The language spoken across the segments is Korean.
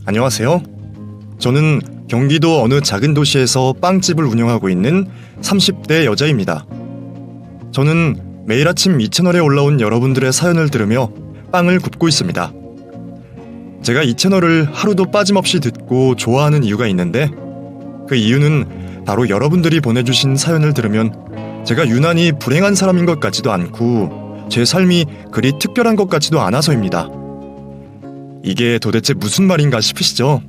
안녕하세요. 저는 경기도 어느 작은 도시에서 빵집을 운영하고 있는 30대 여자입니다. 저는 매일 아침 이 채널에 올라온 여러분들의 사연을 들으며 빵을 굽고 있습니다. 제가 이 채널을 하루도 빠짐없이 듣고 좋아하는 이유가 있는데, 그 이유는 바로 여러분들이 보내주신 사연을 들으면 제가 유난히 불행한 사람인 것 같지도 않고 제 삶이 그리 특별한 것 같지도 않아서입니다. 이게 도대체 무슨 말인가 싶으시죠?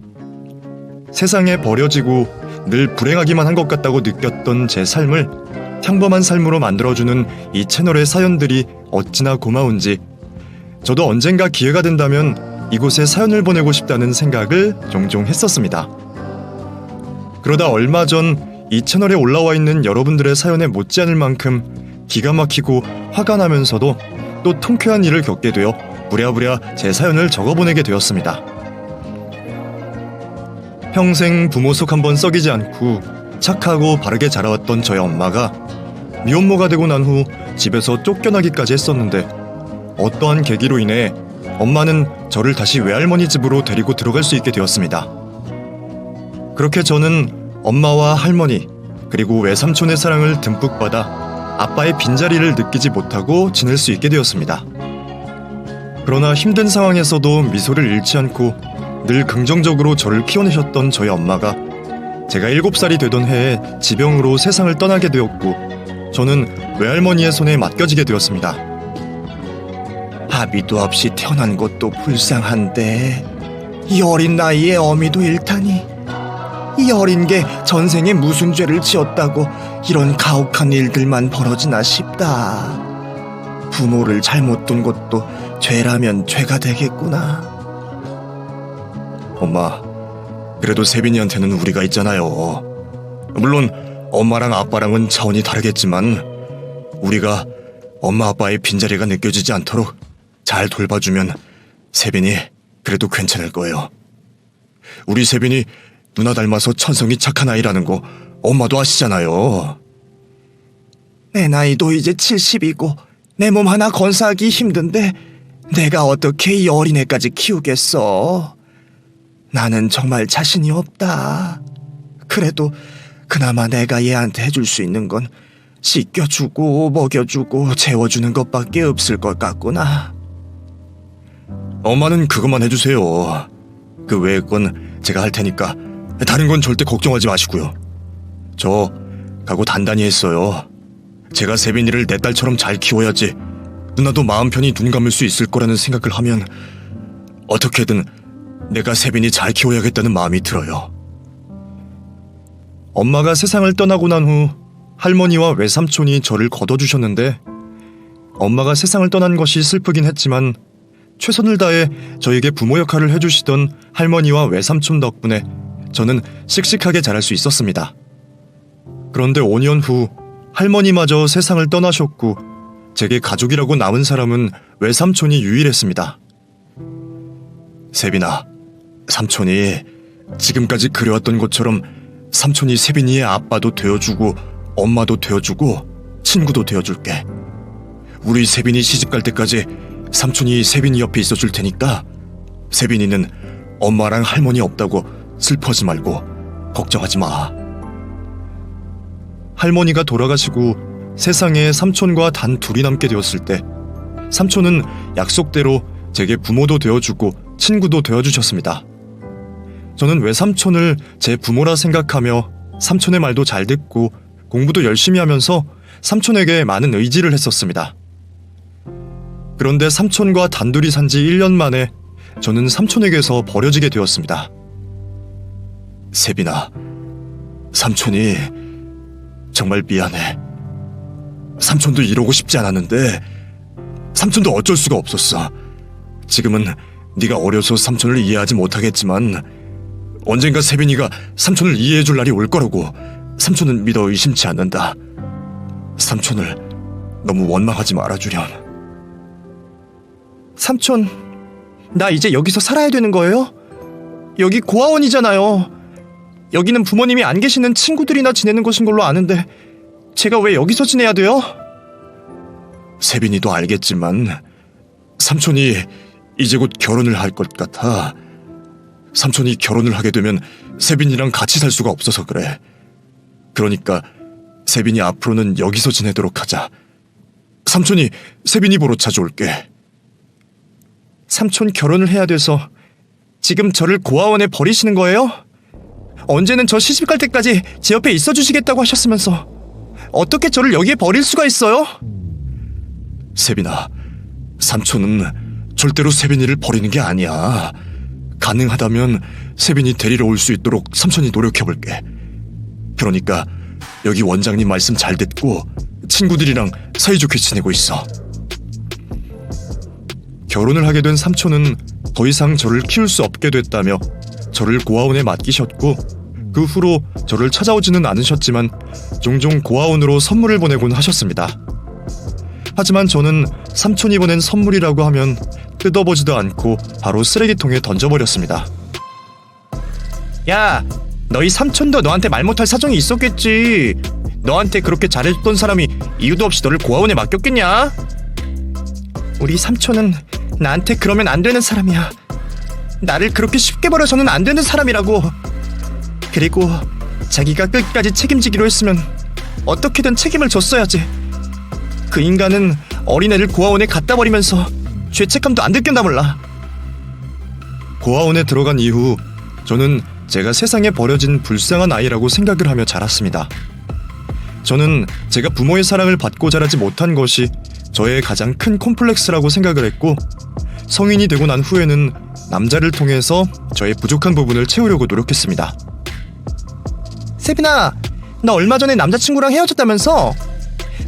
세상에 버려지고 늘 불행하기만 한 것 같다고 느꼈던 제 삶을 평범한 삶으로 만들어주는 이 채널의 사연들이 어찌나 고마운지, 저도 언젠가 기회가 된다면 이곳에 사연을 보내고 싶다는 생각을 종종 했었습니다. 그러다 얼마 전 이 채널에 올라와 있는 여러분들의 사연에 못지않을 만큼 기가 막히고 화가 나면서도 또 통쾌한 일을 겪게 되어 부랴부랴 제 사연을 적어보내게 되었습니다. 평생 부모 속 한번 썩이지 않고 착하고 바르게 자라왔던 저희 엄마가 미혼모가 되고 난 후 집에서 쫓겨나기까지 했었는데, 어떠한 계기로 인해 엄마는 저를 다시 외할머니 집으로 데리고 들어갈 수 있게 되었습니다. 그렇게 저는 엄마와 할머니 그리고 외삼촌의 사랑을 듬뿍 받아 아빠의 빈자리를 느끼지 못하고 지낼 수 있게 되었습니다. 그러나 힘든 상황에서도 미소를 잃지 않고 늘 긍정적으로 저를 키워내셨던 저희 엄마가 제가 7살이 되던 해에 지병으로 세상을 떠나게 되었고, 저는 외할머니의 손에 맡겨지게 되었습니다. 아비도 없이 태어난 것도 불쌍한데 이 어린 나이에 어미도 잃다니, 이 어린 게 전생에 무슨 죄를 지었다고 이런 가혹한 일들만 벌어지나 싶다. 부모를 잘못 둔 것도 죄라면 죄가 되겠구나. 엄마, 그래도 세빈이한테는 우리가 있잖아요. 물론 엄마랑 아빠랑은 차원이 다르겠지만 우리가 엄마 아빠의 빈자리가 느껴지지 않도록 잘 돌봐주면 세빈이 그래도 괜찮을 거예요. 우리 세빈이 누나 닮아서 천성이 착한 아이라는 거 엄마도 아시잖아요. 내 나이도 이제 70이고 내 몸 하나 건사하기 힘든데 내가 어떻게 이 어린애까지 키우겠어. 나는 정말 자신이 없다. 그래도 그나마 내가 얘한테 해줄 수 있는 건 씻겨주고 먹여주고 재워주는 것밖에 없을 것 같구나. 엄마는 그것만 해주세요. 그 외의 건 제가 할 테니까 다른 건 절대 걱정하지 마시고요. 저 각오 단단히 했어요. 제가 세빈이를 내 딸처럼 잘 키워야지 누나도 마음 편히 눈 감을 수 있을 거라는 생각을 하면 어떻게든 내가 세빈이 잘 키워야겠다는 마음이 들어요. 엄마가 세상을 떠나고 난 후 할머니와 외삼촌이 저를 거둬주셨는데, 엄마가 세상을 떠난 것이 슬프긴 했지만 최선을 다해 저에게 부모 역할을 해주시던 할머니와 외삼촌 덕분에 저는 씩씩하게 자랄 수 있었습니다. 그런데 5년 후 할머니마저 세상을 떠나셨고 제게 가족이라고 남은 사람은 외삼촌이 유일했습니다. 세빈아, 삼촌이 지금까지 그려왔던 것처럼 삼촌이 세빈이의 아빠도 되어주고 엄마도 되어주고 친구도 되어줄게. 우리 세빈이 시집갈 때까지 삼촌이 세빈이 옆에 있어줄 테니까 세빈이는 엄마랑 할머니 없다고 슬퍼하지 말고 걱정하지 마. 할머니가 돌아가시고 세상에 삼촌과 단 둘이 남게 되었을 때, 삼촌은 약속대로 제게 부모도 되어주고 친구도 되어주셨습니다. 저는 외삼촌을 제 부모라 생각하며 삼촌의 말도 잘 듣고 공부도 열심히 하면서 삼촌에게 많은 의지를 했었습니다. 그런데 삼촌과 단둘이 산 지 1년 만에 저는 삼촌에게서 버려지게 되었습니다. 세빈아, 삼촌이 정말 미안해. 삼촌도 이러고 싶지 않았는데 삼촌도 어쩔 수가 없었어. 지금은 네가 어려서 삼촌을 이해하지 못하겠지만 언젠가 세빈이가 삼촌을 이해해줄 날이 올 거라고 삼촌은 믿어 의심치 않는다. 삼촌을 너무 원망하지 말아주렴. 삼촌, 나 이제 여기서 살아야 되는 거예요? 여기 고아원이잖아요. 여기는 부모님이 안 계시는 친구들이나 지내는 곳인 걸로 아는데 제가 왜 여기서 지내야 돼요? 세빈이도 알겠지만 삼촌이 이제 곧 결혼을 할 것 같아. 삼촌이 결혼을 하게 되면 세빈이랑 같이 살 수가 없어서 그래. 그러니까 세빈이 앞으로는 여기서 지내도록 하자. 삼촌이 세빈이 보러 자주 올게. 삼촌 결혼을 해야 돼서 지금 저를 고아원에 버리시는 거예요? 언제는 저 시집 갈 때까지 제 옆에 있어 주시겠다고 하셨으면서 어떻게 저를 여기에 버릴 수가 있어요? 세빈아, 삼촌은 절대로 세빈이를 버리는 게 아니야. 가능하다면 세빈이 데리러 올 수 있도록 삼촌이 노력해볼게. 그러니까 여기 원장님 말씀 잘 듣고 친구들이랑 사이좋게 지내고 있어. 결혼을 하게 된 삼촌은 더 이상 저를 키울 수 없게 됐다며 저를 고아원에 맡기셨고, 그 후로 저를 찾아오지는 않으셨지만 종종 고아원으로 선물을 보내곤 하셨습니다. 하지만 저는 삼촌이 보낸 선물이라고 하면 뜯어보지도 않고 바로 쓰레기통에 던져버렸습니다. 야, 너희 삼촌도 너한테 말 못할 사정이 있었겠지. 너한테 그렇게 잘해줬던 사람이 이유도 없이 너를 고아원에 맡겼겠냐? 우리 삼촌은 나한테 그러면 안 되는 사람이야. 나를 그렇게 쉽게 버려서는 안 되는 사람이라고. 그리고 자기가 끝까지 책임지기로 했으면 어떻게든 책임을 졌어야지. 그 인간은 어린애를 고아원에 갖다 버리면서 죄책감도 안 느꼈나 몰라. 고아원에 들어간 이후 저는 제가 세상에 버려진 불쌍한 아이라고 생각을 하며 자랐습니다. 저는 제가 부모의 사랑을 받고 자라지 못한 것이 저의 가장 큰 콤플렉스라고 생각을 했고, 성인이 되고 난 후에는 남자를 통해서 저의 부족한 부분을 채우려고 노력했습니다. 세빈아, 너 얼마 전에 남자친구랑 헤어졌다면서?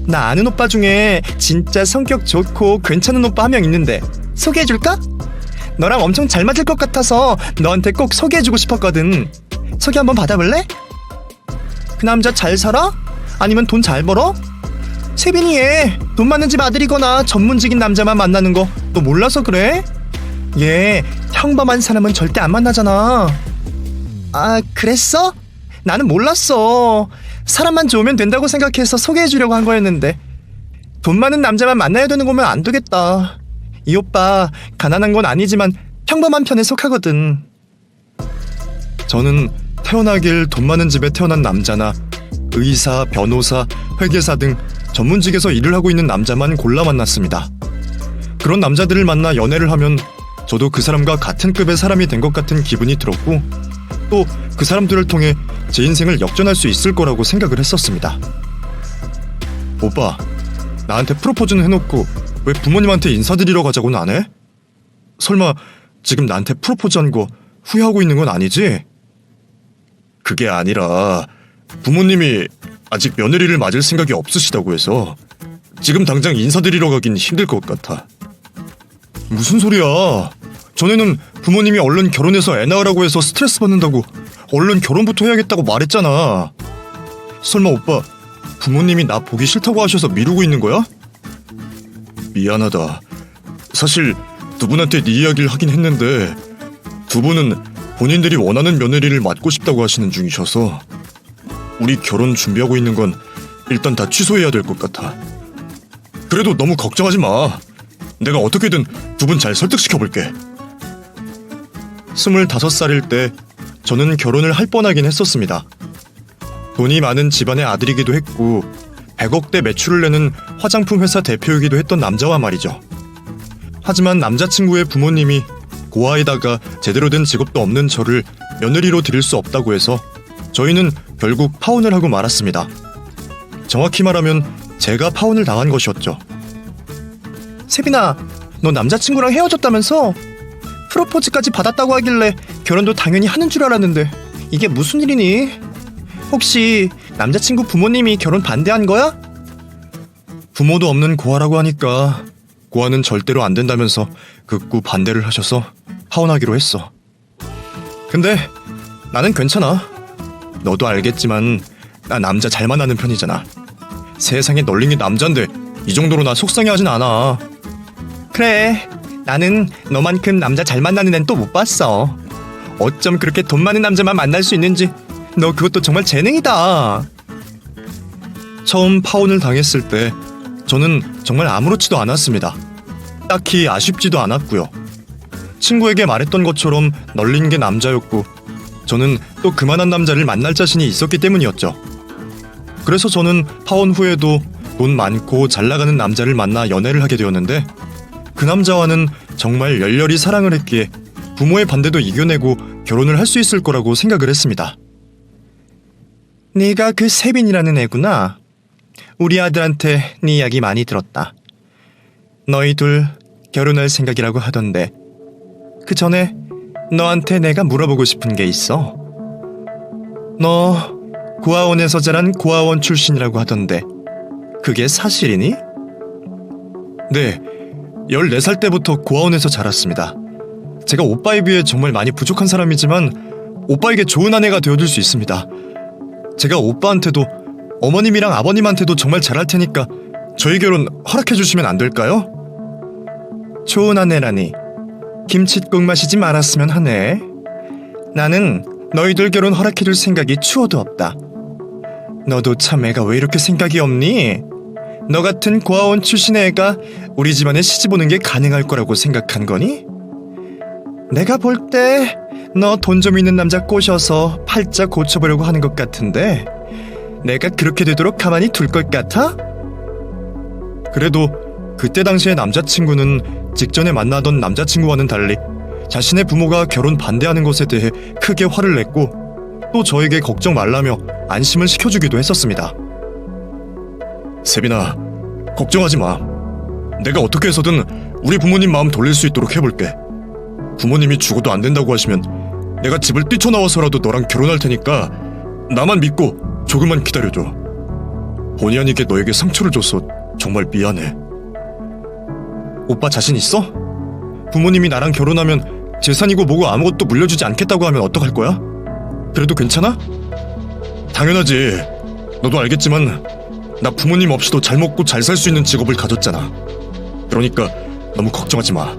나 아는 오빠 중에 진짜 성격 좋고 괜찮은 오빠 한 명 있는데 소개해줄까? 너랑 엄청 잘 맞을 것 같아서 너한테 꼭 소개해주고 싶었거든. 소개 한번 받아볼래? 그 남자 잘 살아? 아니면 돈 잘 벌어? 세빈이 얘 돈 많은 집 아들이거나 전문직인 남자만 만나는 거 너 몰라서 그래? 얘 평범한 사람은 절대 안 만나잖아. 아, 그랬어? 나는 몰랐어. 사람만 좋으면 된다고 생각해서 소개해주려고 한 거였는데 돈 많은 남자만 만나야 되는 거면 안 되겠다. 이 오빠 가난한 건 아니지만 평범한 편에 속하거든. 저는 태어나길 돈 많은 집에 태어난 남자나 의사, 변호사, 회계사 등 전문직에서 일을 하고 있는 남자만 골라 만났습니다. 그런 남자들을 만나 연애를 하면 저도 그 사람과 같은 급의 사람이 된 것 같은 기분이 들었고, 또 그 사람들을 통해 제 인생을 역전할 수 있을 거라고 생각을 했었습니다. 오빠, 나한테 프로포즈는 해놓고 왜 부모님한테 인사드리러 가자고는 안 해? 설마 지금 나한테 프로포즈한 거 후회하고 있는 건 아니지? 그게 아니라 부모님이 아직 며느리를 맞을 생각이 없으시다고 해서 지금 당장 인사드리러 가긴 힘들 것 같아. 무슨 소리야? 전에는 부모님이 얼른 결혼해서 애 낳으라고 해서 스트레스 받는다고 얼른 결혼부터 해야겠다고 말했잖아. 설마 오빠 부모님이 나 보기 싫다고 하셔서 미루고 있는 거야? 미안하다. 사실 두 분한테 네 이야기를 하긴 했는데 두 분은 본인들이 원하는 며느리를 맡고 싶다고 하시는 중이셔서 우리 결혼 준비하고 있는 건 일단 다 취소해야 될 것 같아. 그래도 너무 걱정하지 마. 내가 어떻게든 두 분 잘 설득시켜볼게. 25살일 때 저는 결혼을 할 뻔하긴 했었습니다. 돈이 많은 집안의 아들이기도 했고 100억대 매출을 내는 화장품 회사 대표이기도 했던 남자와 말이죠. 하지만 남자친구의 부모님이 고아에다가 제대로 된 직업도 없는 저를 며느리로 드릴 수 없다고 해서 저희는 결국 파혼을 하고 말았습니다. 정확히 말하면 제가 파혼을 당한 것이었죠. 세빈아, 너 남자친구랑 헤어졌다면서? 프로포즈까지 받았다고 하길래 결혼도 당연히 하는 줄 알았는데 이게 무슨 일이니? 혹시 남자친구 부모님이 결혼 반대한 거야? 부모도 없는 고아라고 하니까 고아는 절대로 안 된다면서 극구 반대를 하셔서 파혼하기로 했어. 근데 나는 괜찮아. 너도 알겠지만 나 남자 잘 만나는 편이잖아. 세상에 널린 게 남잔데 이 정도로 나 속상해하진 않아. 그래, 나는 너만큼 남자 잘 만나는 애는 또 못 봤어. 어쩜 그렇게 돈 많은 남자만 만날 수 있는지 너 그것도 정말 재능이다. 처음 파혼을 당했을 때 저는 정말 아무렇지도 않았습니다. 딱히 아쉽지도 않았고요. 친구에게 말했던 것처럼 널린 게 남자였고 저는 또 그만한 남자를 만날 자신이 있었기 때문이었죠. 그래서 저는 파혼 후에도 돈 많고 잘 나가는 남자를 만나 연애를 하게 되었는데 그 남자와는 정말 열렬히 사랑을 했기에 부모의 반대도 이겨내고 결혼을 할 수 있을 거라고 생각을 했습니다. 네가 그 세빈이라는 애구나. 우리 아들한테 네 이야기 많이 들었다. 너희 둘 결혼할 생각이라고 하던데 그 전에 너한테 내가 물어보고 싶은 게 있어. 너 고아원에서 자란 고아원 출신이라고 하던데 그게 사실이니? 네, 14살 때부터 고아원에서 자랐습니다. 제가 오빠에 비해 정말 많이 부족한 사람이지만 오빠에게 좋은 아내가 되어줄 수 있습니다. 제가 오빠한테도 어머님이랑 아버님한테도 정말 잘할 테니까 저희 결혼 허락해 주시면 안 될까요? 좋은 아내라니. 김칫국 마시지 말았으면 하네. 나는 너희들 결혼 허락해줄 생각이 추워도 없다. 너도 참 애가 왜 이렇게 생각이 없니? 너 같은 고아원 출신의 애가 우리 집안에 시집 오는 게 가능할 거라고 생각한 거니? 내가 볼 때 너 돈 좀 있는 남자 꼬셔서 팔자 고쳐보려고 하는 것 같은데 내가 그렇게 되도록 가만히 둘 것 같아? 그래도 그때 당시의 남자친구는 직전에 만나던 남자친구와는 달리 자신의 부모가 결혼 반대하는 것에 대해 크게 화를 냈고 또 저에게 걱정 말라며 안심을 시켜주기도 했었습니다. 세빈아, 걱정하지 마. 내가 어떻게 해서든 우리 부모님 마음 돌릴 수 있도록 해볼게. 부모님이 죽어도 안 된다고 하시면 내가 집을 뛰쳐나와서라도 너랑 결혼할 테니까 나만 믿고 조금만 기다려줘. 본의 아니게 너에게 상처를 줘서 정말 미안해. 오빠 자신 있어? 부모님이 나랑 결혼하면 재산이고 뭐고 아무것도 물려주지 않겠다고 하면 어떡할 거야? 그래도 괜찮아? 당연하지. 너도 알겠지만 나 부모님 없이도 잘 먹고 잘 살 수 있는 직업을 가졌잖아. 그러니까 너무 걱정하지 마.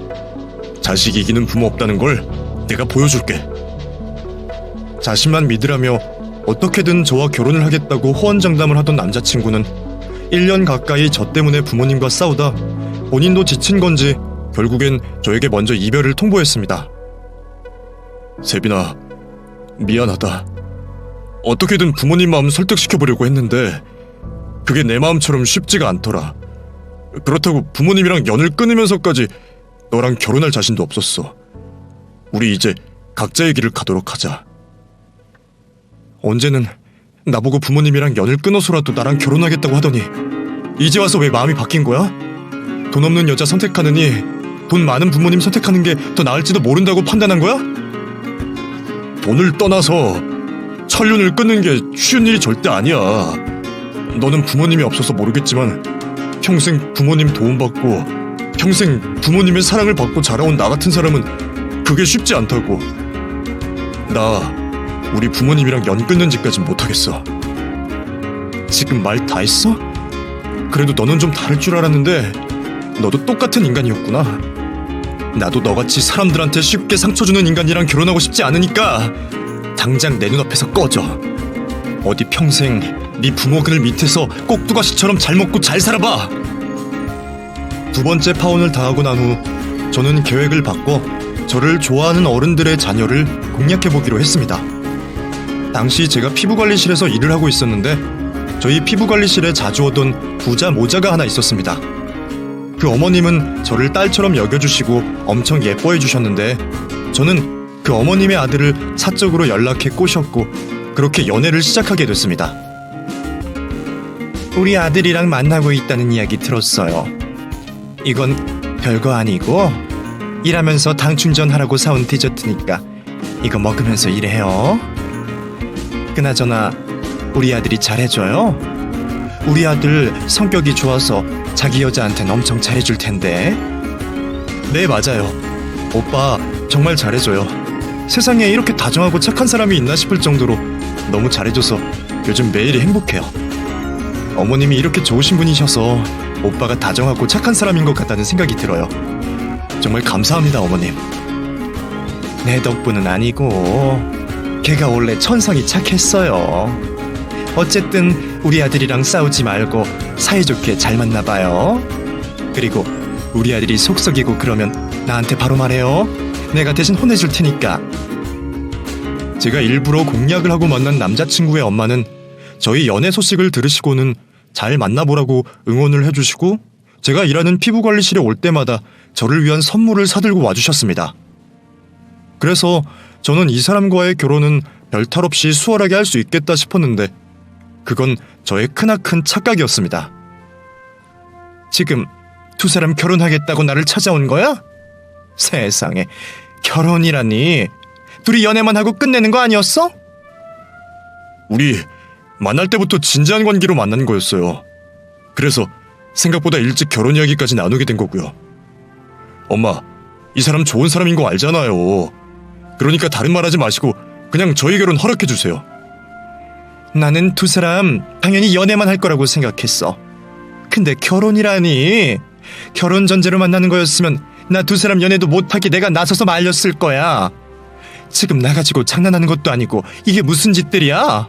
자식 이기는 부모 없다는 걸 내가 보여줄게. 자신만 믿으라며 어떻게든 저와 결혼을 하겠다고 호언장담을 하던 남자친구는 1년 가까이 저 때문에 부모님과 싸우다 본인도 지친 건지 결국엔 저에게 먼저 이별을 통보했습니다. 세빈아, 미안하다. 어떻게든 부모님 마음 설득시켜보려고 했는데 그게 내 마음처럼 쉽지가 않더라. 그렇다고 부모님이랑 연을 끊으면서까지 너랑 결혼할 자신도 없었어. 우리 이제 각자의 길을 가도록 하자. 언제는 나보고 부모님이랑 연을 끊어서라도 나랑 결혼하겠다고 하더니 이제 와서 왜 마음이 바뀐 거야? 돈 없는 여자 선택하느니 돈 많은 부모님 선택하는 게 더 나을지도 모른다고 판단한 거야? 돈을 떠나서 천륜을 끊는 게 쉬운 일이 절대 아니야. 너는 부모님이 없어서 모르겠지만 평생 부모님 도움받고 평생 부모님의 사랑을 받고 자라온 나 같은 사람은 그게 쉽지 않다고. 나 우리 부모님이랑 연 끊는 짓까진 못하겠어. 지금 말 다 했어? 그래도 너는 좀 다를 줄 알았는데 너도 똑같은 인간이었구나. 나도 너같이 사람들한테 쉽게 상처 주는 인간이랑 결혼하고 싶지 않으니까 당장 내 눈앞에서 꺼져. 어디 평생 네 부모 그늘 밑에서 꼭두가시처럼 잘 먹고 잘 살아봐. 두 번째 파혼을 당하고 난 후 저는 계획을 바꿔 저를 좋아하는 어른들의 자녀를 공략해보기로 했습니다. 당시 제가 피부관리실에서 일을 하고 있었는데 저희 피부관리실에 자주 오던 부자 모자가 하나 있었습니다. 그 어머님은 저를 딸처럼 여겨주시고 엄청 예뻐해 주셨는데 저는 그 어머님의 아들을 사적으로 연락해 꼬셨고 그렇게 연애를 시작하게 됐습니다. 우리 아들이랑 만나고 있다는 이야기 들었어요. 이건 별거 아니고 일하면서 당 충전하라고 사온 디저트니까 이거 먹으면서 일해요. 그나저나 우리 아들이 잘해줘요? 우리 아들 성격이 좋아서 자기 여자한테는 엄청 잘해줄 텐데. 네, 맞아요. 오빠 정말 잘해줘요. 세상에 이렇게 다정하고 착한 사람이 있나 싶을 정도로 너무 잘해줘서 요즘 매일이 행복해요. 어머님이 이렇게 좋으신 분이셔서 오빠가 다정하고 착한 사람인 것 같다는 생각이 들어요. 정말 감사합니다, 어머님. 내 덕분은 아니고 걔가 원래 천성이 착했어요. 어쨌든 우리 아들이랑 싸우지 말고 사이좋게 잘 만나봐요. 그리고 우리 아들이 속썩이고 그러면 나한테 바로 말해요. 내가 대신 혼내줄 테니까. 제가 일부러 공약을 하고 만난 남자친구의 엄마는 저희 연애 소식을 들으시고는 잘 만나보라고 응원을 해주시고 제가 일하는 피부관리실에 올 때마다 저를 위한 선물을 사들고 와주셨습니다. 그래서 저는 이 사람과의 결혼은 별탈 없이 수월하게 할 수 있겠다 싶었는데 그건 저의 크나큰 착각이었습니다. 지금 두 사람 결혼하겠다고 나를 찾아온 거야? 세상에, 결혼이라니. 둘이 연애만 하고 끝내는 거 아니었어? 우리 만날 때부터 진지한 관계로 만난 거였어요. 그래서 생각보다 일찍 결혼 이야기까지 나누게 된 거고요. 엄마, 이 사람 좋은 사람인 거 알잖아요. 그러니까 다른 말 하지 마시고 그냥 저희 결혼 허락해 주세요. 나는 두 사람 당연히 연애만 할 거라고 생각했어. 근데 결혼이라니. 결혼 전제로 만나는 거였으면 나 두 사람 연애도 못하게 내가 나서서 말렸을 거야. 지금 나 가지고 장난하는 것도 아니고 이게 무슨 짓들이야?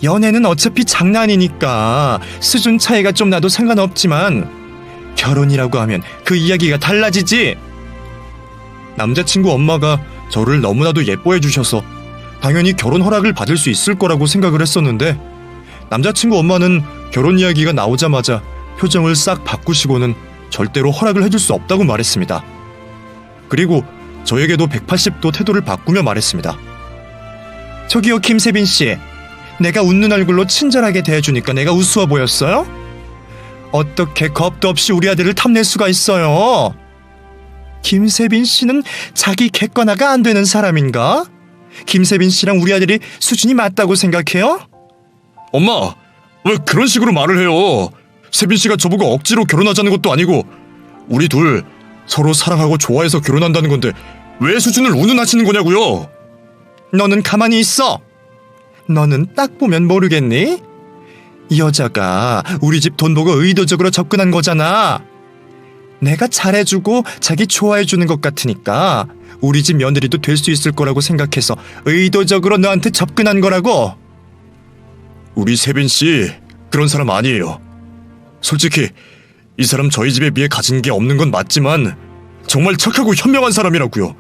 연애는 어차피 장난이니까 수준 차이가 좀 나도 상관없지만 결혼이라고 하면 그 이야기가 달라지지. 남자친구 엄마가 저를 너무나도 예뻐해 주셔서 당연히 결혼 허락을 받을 수 있을 거라고 생각을 했었는데 남자친구 엄마는 결혼 이야기가 나오자마자 표정을 싹 바꾸시고는 절대로 허락을 해줄 수 없다고 말했습니다. 그리고 저에게도 180도 태도를 바꾸며 말했습니다. 저기요, 김세빈 씨. 내가 웃는 얼굴로 친절하게 대해주니까 내가 우스워 보였어요? 어떻게 겁도 없이 우리 아들을 탐낼 수가 있어요? 김세빈 씨는 자기 객관화가 안 되는 사람인가? 김세빈 씨랑 우리 아들이 수준이 맞다고 생각해요? 엄마, 왜 그런 식으로 말을 해요? 세빈 씨가 저보고 억지로 결혼하자는 것도 아니고 우리 둘 서로 사랑하고 좋아해서 결혼한다는 건데 왜 수준을 운운하시는 거냐고요? 너는 가만히 있어. 너는 딱 보면 모르겠니? 이 여자가 우리 집 돈 보고 의도적으로 접근한 거잖아. 내가 잘해주고 자기 좋아해주는 것 같으니까 우리 집 며느리도 될 수 있을 거라고 생각해서 의도적으로 너한테 접근한 거라고. 우리 세빈 씨 그런 사람 아니에요. 솔직히 이 사람 저희 집에 비해 가진 게 없는 건 맞지만 정말 착하고 현명한 사람이라고요.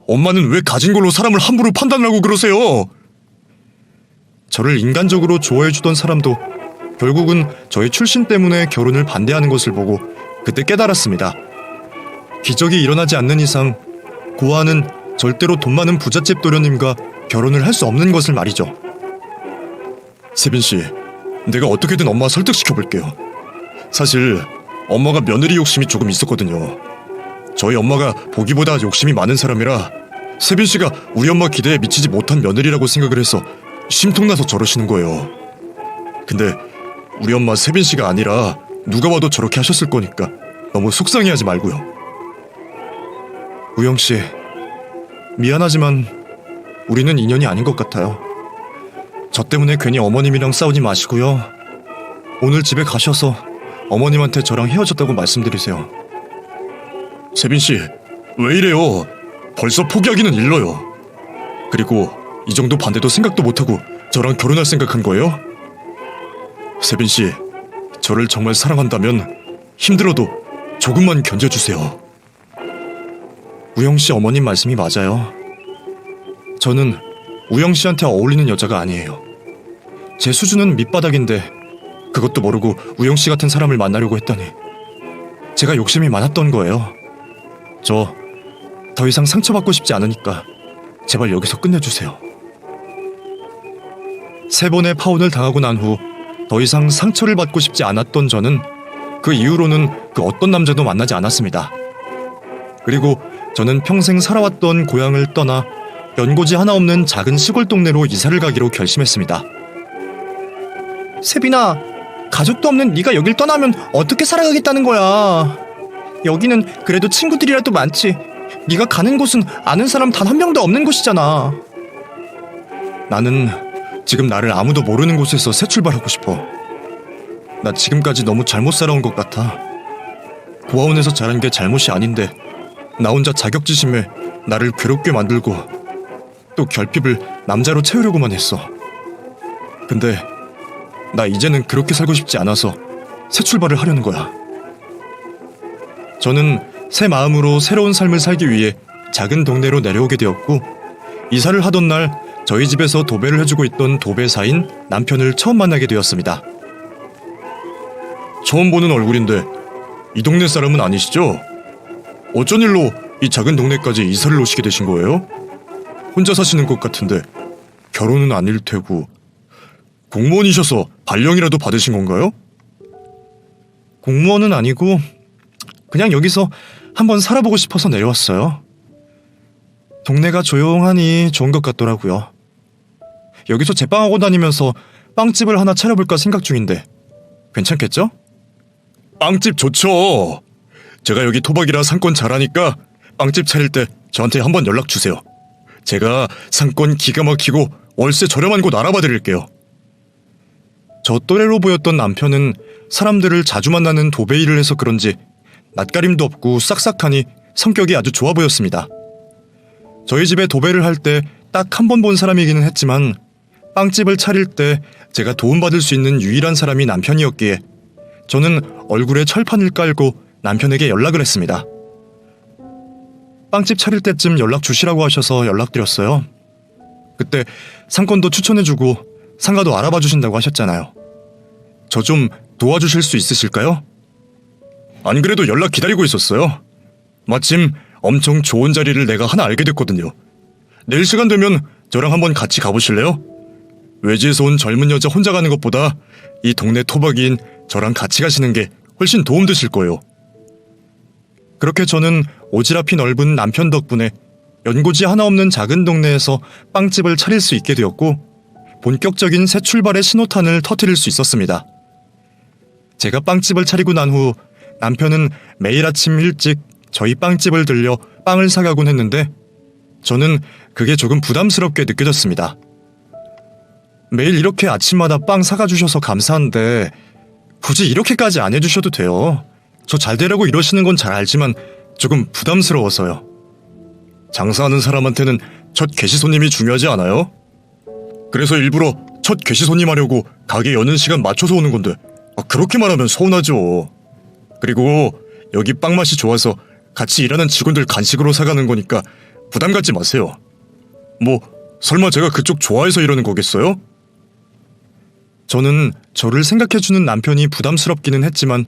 엄마는 왜 가진 걸로 사람을 함부로 판단하고 그러세요? 저를 인간적으로 좋아해주던 사람도 결국은 저의 출신 때문에 결혼을 반대하는 것을 보고 그때 깨달았습니다. 기적이 일어나지 않는 이상 고아는 절대로 돈 많은 부잣집 도련님과 결혼을 할 수 없는 것을 말이죠. 세빈 씨, 내가 어떻게든 엄마 설득시켜볼게요. 사실 엄마가 며느리 욕심이 조금 있었거든요. 저희 엄마가 보기보다 욕심이 많은 사람이라 세빈 씨가 우리 엄마 기대에 미치지 못한 며느리라고 생각을 해서 심통나서 저러시는 거예요. 근데 우리 엄마 세빈 씨가 아니라 누가 봐도 저렇게 하셨을 거니까 너무 속상해하지 말고요. 우영 씨, 미안하지만 우리는 인연이 아닌 것 같아요. 저 때문에 괜히 어머님이랑 싸우지 마시고요. 오늘 집에 가셔서 어머님한테 저랑 헤어졌다고 말씀드리세요. 세빈 씨, 왜 이래요? 벌써 포기하기는 일러요. 그리고 이 정도 반대도 생각도 못하고 저랑 결혼할 생각한 거예요? 세빈 씨, 저를 정말 사랑한다면 힘들어도 조금만 견뎌주세요. 우영 씨 어머님 말씀이 맞아요. 저는 우영 씨한테 어울리는 여자가 아니에요. 제 수준은 밑바닥인데 그것도 모르고 우영 씨 같은 사람을 만나려고 했다니 제가 욕심이 많았던 거예요. 저 더 이상 상처받고 싶지 않으니까 제발 여기서 끝내주세요. 3번의 파혼을 당하고 난 후 더 이상 상처를 받고 싶지 않았던 저는 그 이후로는 그 어떤 남자도 만나지 않았습니다. 그리고 저는 평생 살아왔던 고향을 떠나 연고지 하나 없는 작은 시골 동네로 이사를 가기로 결심했습니다. 세빈아, 가족도 없는 네가 여길 떠나면 어떻게 살아가겠다는 거야? 여기는 그래도 친구들이라도 많지. 네가 가는 곳은 아는 사람 단 한 명도 없는 곳이잖아. 나는 지금 나를 아무도 모르는 곳에서 새 출발하고 싶어. 나 지금까지 너무 잘못 살아온 것 같아. 고아원에서 자란 게 잘못이 아닌데 나 혼자 자격지심에 나를 괴롭게 만들고 또 결핍을 남자로 채우려고만 했어. 근데 나 이제는 그렇게 살고 싶지 않아서 새 출발을 하려는 거야. 저는 새 마음으로 새로운 삶을 살기 위해 작은 동네로 내려오게 되었고, 이사를 하던 날 저희 집에서 도배를 해주고 있던 도배사인 남편을 처음 만나게 되었습니다. 처음 보는 얼굴인데 이 동네 사람은 아니시죠? 어쩐 일로 이 작은 동네까지 이사를 오시게 되신 거예요? 혼자 사시는 것 같은데 결혼은 아닐 테고. 공무원이셔서 발령이라도 받으신 건가요? 공무원은 아니고 그냥 여기서 한번 살아보고 싶어서 내려왔어요. 동네가 조용하니 좋은 것 같더라고요. 여기서 제빵하고 다니면서 빵집을 하나 차려볼까 생각 중인데 괜찮겠죠? 빵집 좋죠. 제가 여기 토박이라 상권 잘하니까 빵집 차릴 때 저한테 한번 연락 주세요. 제가 상권 기가 막히고 월세 저렴한 곳 알아봐 드릴게요. 저 또래로 보였던 남편은 사람들을 자주 만나는 도배 일을 해서 그런지 낯가림도 없고 싹싹하니 성격이 아주 좋아 보였습니다. 저희 집에 도배를 할 때 딱 한 번 본 사람이기는 했지만 빵집을 차릴 때 제가 도움받을 수 있는 유일한 사람이 남편이었기에 저는 얼굴에 철판을 깔고 남편에게 연락을 했습니다. 빵집 차릴 때쯤 연락 주시라고 하셔서 연락드렸어요. 그때 상권도 추천해주고 상가도 알아봐 주신다고 하셨잖아요. 저 좀 도와주실 수 있으실까요? 안 그래도 연락 기다리고 있었어요. 마침 엄청 좋은 자리를 내가 하나 알게 됐거든요. 내일 시간 되면 저랑 한번 같이 가보실래요? 외지에서 온 젊은 여자 혼자 가는 것보다 이 동네 토박이인 저랑 같이 가시는 게 훨씬 도움되실 거예요. 그렇게 저는 오지랖이 넓은 남편 덕분에 연고지 하나 없는 작은 동네에서 빵집을 차릴 수 있게 되었고 본격적인 새 출발의 신호탄을 터뜨릴 수 있었습니다. 제가 빵집을 차리고 난 후 남편은 매일 아침 일찍 저희 빵집을 들려 빵을 사가곤 했는데 저는 그게 조금 부담스럽게 느껴졌습니다. 매일 이렇게 아침마다 빵 사가 주셔서 감사한데 굳이 이렇게까지 안 해주셔도 돼요. 저 잘 되려고 이러시는 건 잘 알지만 조금 부담스러워서요. 장사하는 사람한테는 첫 개시 손님이 중요하지 않아요? 그래서 일부러 첫 개시 손님 하려고 가게 여는 시간 맞춰서 오는 건데 그렇게 말하면 서운하죠. 그리고 여기 빵 맛이 좋아서 같이 일하는 직원들 간식으로 사가는 거니까 부담 갖지 마세요. 뭐 설마 제가 그쪽 좋아해서 이러는 거겠어요? 저는 저를 생각해주는 남편이 부담스럽기는 했지만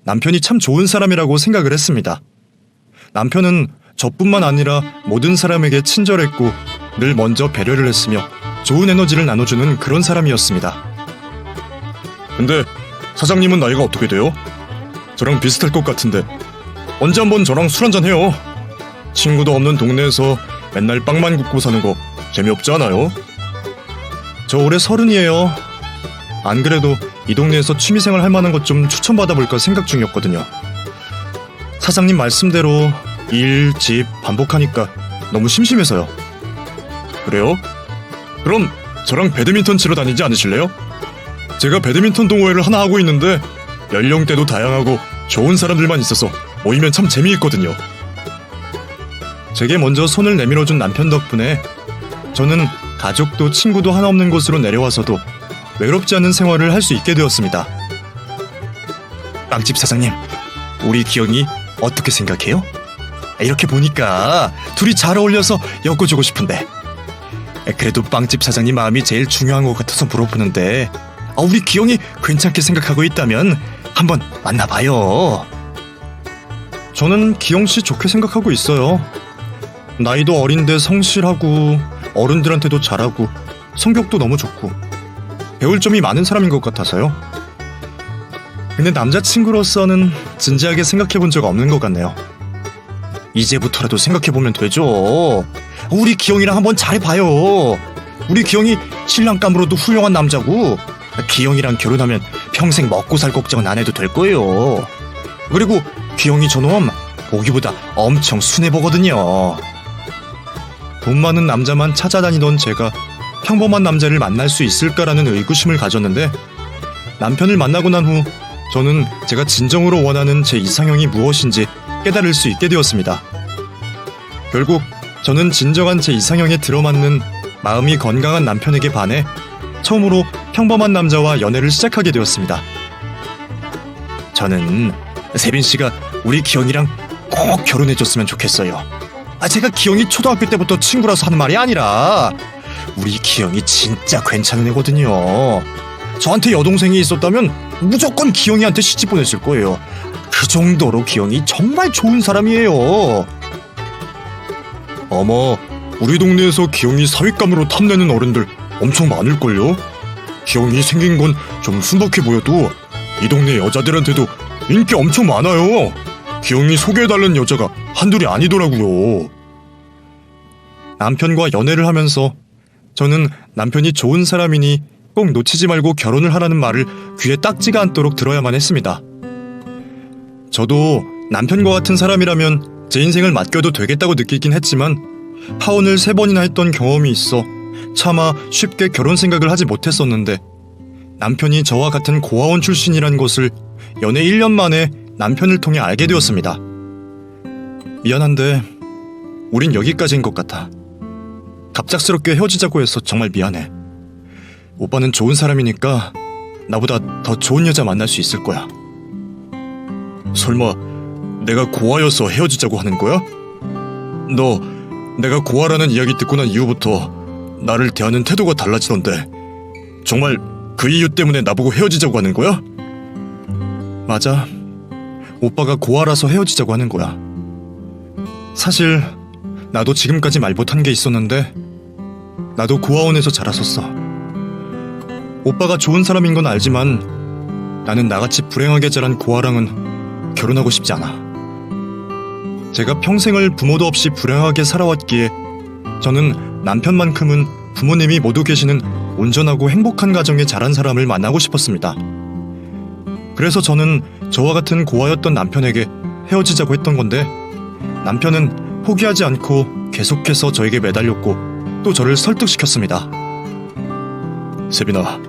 남편이 참 좋은 사람이라고 생각을 했습니다. 남편은 저뿐만 아니라 모든 사람에게 친절했고 늘 먼저 배려를 했으며 좋은 에너지를 나눠주는 그런 사람이었습니다. 근데 사장님은 나이가 어떻게 돼요? 저랑 비슷할 것 같은데 언제 한번 저랑 술 한잔 해요. 친구도 없는 동네에서 맨날 빵만 굽고 사는 거 재미없지 않아요? 저 올해 30이에요. 안 그래도 이 동네에서 취미생활 할 만한 것 좀 추천받아볼까 생각 중이었거든요. 사장님 말씀대로 일, 집 반복하니까 너무 심심해서요. 그래요? 그럼 저랑 배드민턴 치러 다니지 않으실래요? 제가 배드민턴 동호회를 하나 하고 있는데 연령대도 다양하고 좋은 사람들만 있어서 모이면 참 재미있거든요. 제게 먼저 손을 내밀어준 남편 덕분에 저는 가족도 친구도 하나 없는 곳으로 내려와서도 외롭지 않은 생활을 할 수 있게 되었습니다. 빵집 사장님, 우리 기영이 어떻게 생각해요? 이렇게 보니까 둘이 잘 어울려서 엮어주고 싶은데 그래도 빵집 사장님 마음이 제일 중요한 것 같아서 물어보는데 우리 기영이 괜찮게 생각하고 있다면 한번 만나봐요. 저는 기영씨 좋게 생각하고 있어요. 나이도 어린데 성실하고 어른들한테도 잘하고 성격도 너무 좋고 배울 점이 많은 사람인 것 같아서요. 근데 남자친구로서는 진지하게 생각해본 적 없는 것 같네요. 이제부터라도 생각해보면 되죠. 우리 기영이랑 한번 잘해봐요. 우리 기영이 신랑감으로도 훌륭한 남자고 기영이랑 결혼하면 평생 먹고 살 걱정은 안 해도 될 거예요. 그리고 기영이 저놈 보기보다 엄청 순해 보거든요. 돈 많은 남자만 찾아다니던 제가 평범한 남자를 만날 수 있을까라는 의구심을 가졌는데 남편을 만나고 난 후 저는 제가 진정으로 원하는 제 이상형이 무엇인지 깨달을 수 있게 되었습니다. 결국 저는 진정한 제 이상형에 들어맞는 마음이 건강한 남편에게 반해 처음으로 평범한 남자와 연애를 시작하게 되었습니다. 저는 세빈 씨가 우리 기영이랑 꼭 결혼해줬으면 좋겠어요. 제가 기영이 초등학교 때부터 친구라서 하는 말이 아니라 우리 기영이 진짜 괜찮은 애거든요. 저한테 여동생이 있었다면 무조건 기영이한테 시집 보냈을 거예요. 그 정도로 기영이 정말 좋은 사람이에요. 아마 우리 동네에서 기영이 사윗감으로 탐내는 어른들 엄청 많을걸요? 기영이 생긴 건 좀 순박해 보여도 이 동네 여자들한테도 인기 엄청 많아요. 기영이 소개해달라는 여자가 한둘이 아니더라고요. 남편과 연애를 하면서 저는 남편이 좋은 사람이니 꼭 놓치지 말고 결혼을 하라는 말을 귀에 딱지가 않도록 들어야만 했습니다. 저도 남편과 같은 사람이라면 제 인생을 맡겨도 되겠다고 느끼긴 했지만 파혼을 3번이나 했던 경험이 있어 차마 쉽게 결혼 생각을 하지 못했었는데 남편이 저와 같은 고아원 출신이란 것을 연애 1년 만에 남편을 통해 알게 되었습니다. 미안한데 우린 여기까지인 것 같아. 갑작스럽게 헤어지자고 해서 정말 미안해. 오빠는 좋은 사람이니까 나보다 더 좋은 여자 만날 수 있을 거야. 설마 내가 고아여서 헤어지자고 하는 거야? 너 내가 고아라는 이야기 듣고 난 이후부터 나를 대하는 태도가 달라지던데 정말 그 이유 때문에 나보고 헤어지자고 하는 거야? 맞아. 오빠가 고아라서 헤어지자고 하는 거야. 사실 나도 지금까지 말 못한 게 있었는데 나도 고아원에서 자랐었어. 오빠가 좋은 사람인 건 알지만 나는 나같이 불행하게 자란 고아랑은 결혼하고 싶지 않아. 제가 평생을 부모도 없이 불행하게 살아왔기에 저는 남편만큼은 부모님이 모두 계시는 온전하고 행복한 가정에 자란 사람을 만나고 싶었습니다. 그래서 저는 저와 같은 고아였던 남편에게 헤어지자고 했던 건데 남편은 포기하지 않고 계속해서 저에게 매달렸고 또 저를 설득시켰습니다. 세빈아,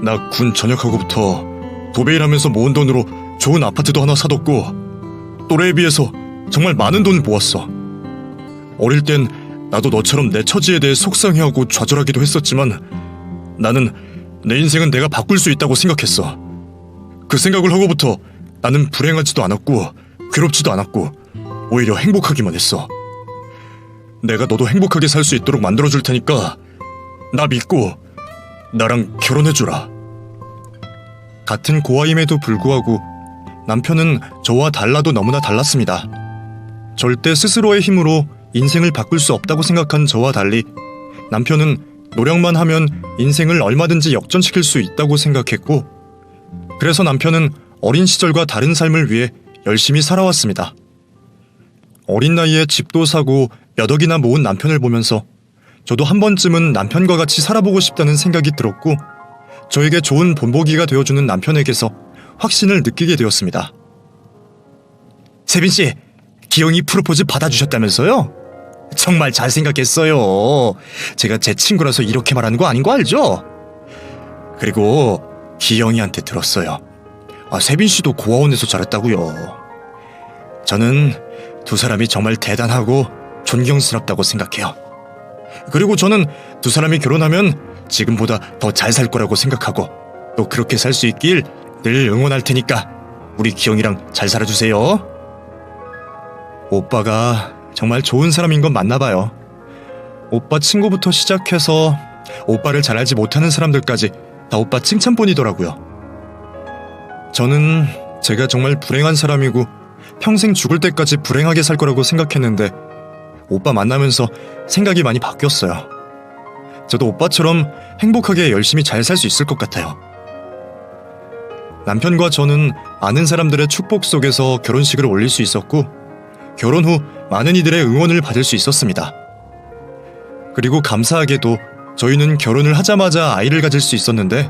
나 군 전역하고부터 도배일하면서 모은 돈으로 좋은 아파트도 하나 사뒀고 또래에 비해서 정말 많은 돈을 모았어. 어릴 땐 나도 너처럼 내 처지에 대해 속상해하고 좌절하기도 했었지만 나는 내 인생은 내가 바꿀 수 있다고 생각했어. 그 생각을 하고부터 나는 불행하지도 않았고 괴롭지도 않았고 오히려 행복하기만 했어. 내가 너도 행복하게 살 수 있도록 만들어줄 테니까 나 믿고 나랑 결혼해주라. 같은 고아임에도 불구하고 남편은 저와 달라도 너무나 달랐습니다. 절대 스스로의 힘으로 인생을 바꿀 수 없다고 생각한 저와 달리 남편은 노력만 하면 인생을 얼마든지 역전시킬 수 있다고 생각했고 그래서 남편은 어린 시절과 다른 삶을 위해 열심히 살아왔습니다. 어린 나이에 집도 사고 몇 억이나 모은 남편을 보면서 저도 한 번쯤은 남편과 같이 살아보고 싶다는 생각이 들었고 저에게 좋은 본보기가 되어주는 남편에게서 확신을 느끼게 되었습니다. 세빈씨, 기영이 프로포즈 받아주셨다면서요? 정말 잘 생각했어요. 제가 제 친구라서 이렇게 말하는 거 아닌 거 알죠? 그리고 기영이한테 들었어요. 세빈씨도 고아원에서 자랐다고요. 저는 두 사람이 정말 대단하고 존경스럽다고 생각해요. 그리고 저는 두 사람이 결혼하면 지금보다 더 잘 살 거라고 생각하고 또 그렇게 살 수 있길 늘 응원할 테니까 우리 기영이랑 잘 살아주세요. 오빠가 정말 좋은 사람인 건 맞나 봐요. 오빠 친구부터 시작해서 오빠를 잘 알지 못하는 사람들까지 다 오빠 칭찬뿐이더라고요. 저는 제가 정말 불행한 사람이고 평생 죽을 때까지 불행하게 살 거라고 생각했는데 오빠 만나면서 생각이 많이 바뀌었어요. 저도 오빠처럼 행복하게 열심히 잘 살 수 있을 것 같아요. 남편과 저는 아는 사람들의 축복 속에서 결혼식을 올릴 수 있었고 결혼 후 많은 이들의 응원을 받을 수 있었습니다. 그리고 감사하게도 저희는 결혼을 하자마자 아이를 가질 수 있었는데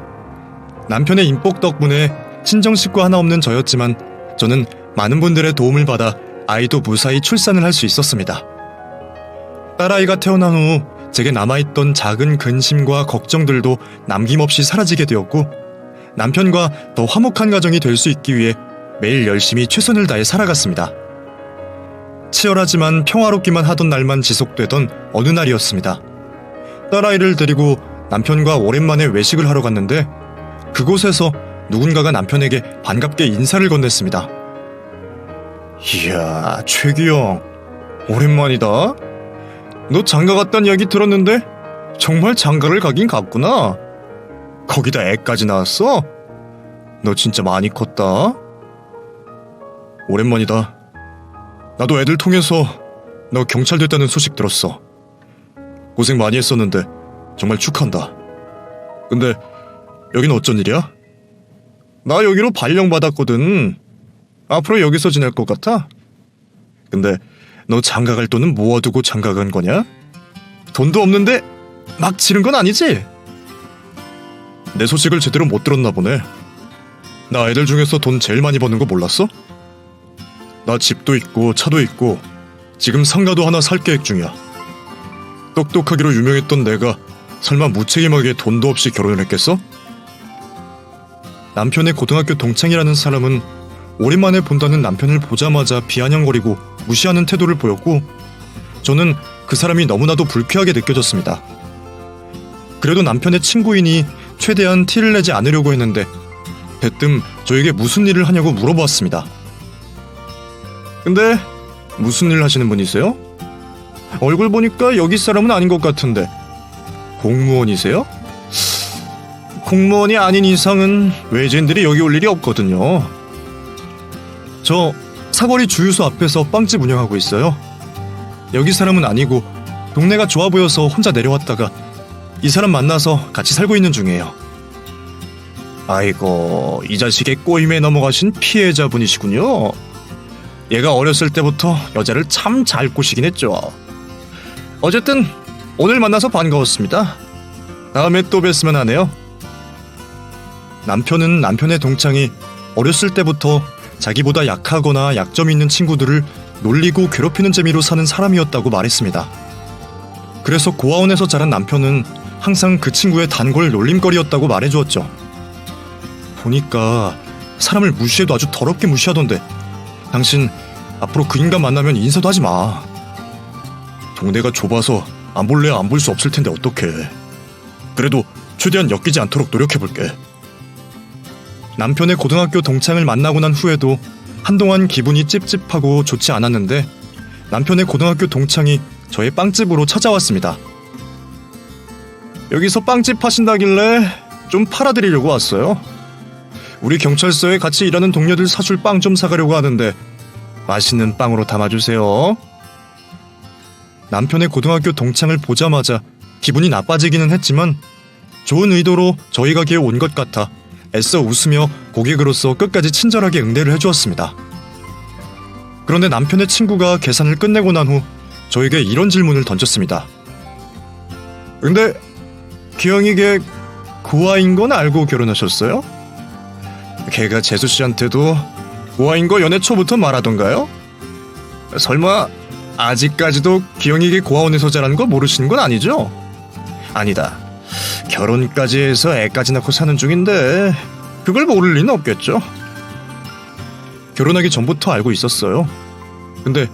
남편의 인복 덕분에 친정 식구 하나 없는 저였지만 저는 많은 분들의 도움을 받아 아이도 무사히 출산을 할 수 있었습니다. 딸아이가 태어난 후 제게 남아있던 작은 근심과 걱정들도 남김없이 사라지게 되었고 남편과 더 화목한 가정이 될 수 있기 위해 매일 열심히 최선을 다해 살아갔습니다. 치열하지만 평화롭기만 하던 날만 지속되던 어느 날이었습니다. 딸아이를 데리고 남편과 오랜만에 외식을 하러 갔는데 그곳에서 누군가가 남편에게 반갑게 인사를 건넸습니다. 이야, 최규영. 오랜만이다. 너 장가 갔다는 이야기 들었는데 정말 장가를 가긴 갔구나. 거기다 애까지 낳았어? 너 진짜 많이 컸다. 오랜만이다. 나도 애들 통해서 너 경찰 됐다는 소식 들었어. 고생 많이 했었는데 정말 축하한다. 근데 여긴 어쩐 일이야? 나 여기로 발령받았거든. 앞으로 여기서 지낼 것 같아? 근데 너 장가 갈 돈은 모아두고 장가 간 거냐? 돈도 없는데 막 지른 건 아니지? 내 소식을 제대로 못 들었나 보네. 나 애들 중에서 돈 제일 많이 버는 거 몰랐어? 나 집도 있고 차도 있고 지금 상가도 하나 살 계획 중이야. 똑똑하기로 유명했던 내가 설마 무책임하게 돈도 없이 결혼을 했겠어? 남편의 고등학교 동창이라는 사람은 오랜만에 본다는 남편을 보자마자 비아냥거리고 무시하는 태도를 보였고 저는 그 사람이 너무나도 불쾌하게 느껴졌습니다. 그래도 남편의 친구이니 최대한 티를 내지 않으려고 했는데 대뜸 저에게 무슨 일을 하냐고 물어보았습니다. 근데 무슨 일 하시는 분이세요? 얼굴 보니까 여기 사람은 아닌 것 같은데 공무원이세요? 공무원이 아닌 이상은 외지인들이 여기 올 일이 없거든요. 저 사거리 주유소 앞에서 빵집 운영하고 있어요. 여기 사람은 아니고 동네가 좋아 보여서 혼자 내려왔다가 이 사람 만나서 같이 살고 있는 중이에요. 아이고, 이 자식의 꼬임에 넘어가신 피해자분이시군요. 얘가 어렸을 때부터 여자를 참 잘 꼬시긴 했죠. 어쨌든 오늘 만나서 반가웠습니다. 다음에 또 뵀으면 하네요. 남편은 남편의 동창이 어렸을 때부터 자기보다 약하거나 약점이 있는 친구들을 놀리고 괴롭히는 재미로 사는 사람이었다고 말했습니다. 그래서 고아원에서 자란 남편은 항상 그 친구의 단골 놀림거리였다고 말해주었죠. 보니까 사람을 무시해도 아주 더럽게 무시하던데 당신 앞으로 그 인간 만나면 인사도 하지 마. 동네가 좁아서 안 볼래야 안 볼 수 없을 텐데 어떡해. 그래도 최대한 엮이지 않도록 노력해볼게. 남편의 고등학교 동창을 만나고 난 후에도 한동안 기분이 찝찝하고 좋지 않았는데 남편의 고등학교 동창이 저의 빵집으로 찾아왔습니다. 여기서 빵집 하신다길래 좀 팔아드리려고 왔어요. 우리 경찰서에 같이 일하는 동료들 사줄 빵 좀 사가려고 하는데 맛있는 빵으로 담아주세요. 남편의 고등학교 동창을 보자마자 기분이 나빠지기는 했지만 좋은 의도로 저희 가게에 온 것 같아 애써 웃으며 고객으로서 끝까지 친절하게 응대를 해주었습니다. 그런데 남편의 친구가 계산을 끝내고 난 후 저에게 이런 질문을 던졌습니다. 근데 기영이 걔 고아인 건 알고 결혼하셨어요? 걔가 재수씨한테도 고아인 거 연애 초부터 말하던가요? 설마 아직까지도 기영이 걔 고아원에서 자란 거 모르시는 건 아니죠? 아니다. 결혼까지 해서 애까지 낳고 사는 중인데 그걸 모를 리는 없겠죠. 결혼하기 전부터 알고 있었어요. 근데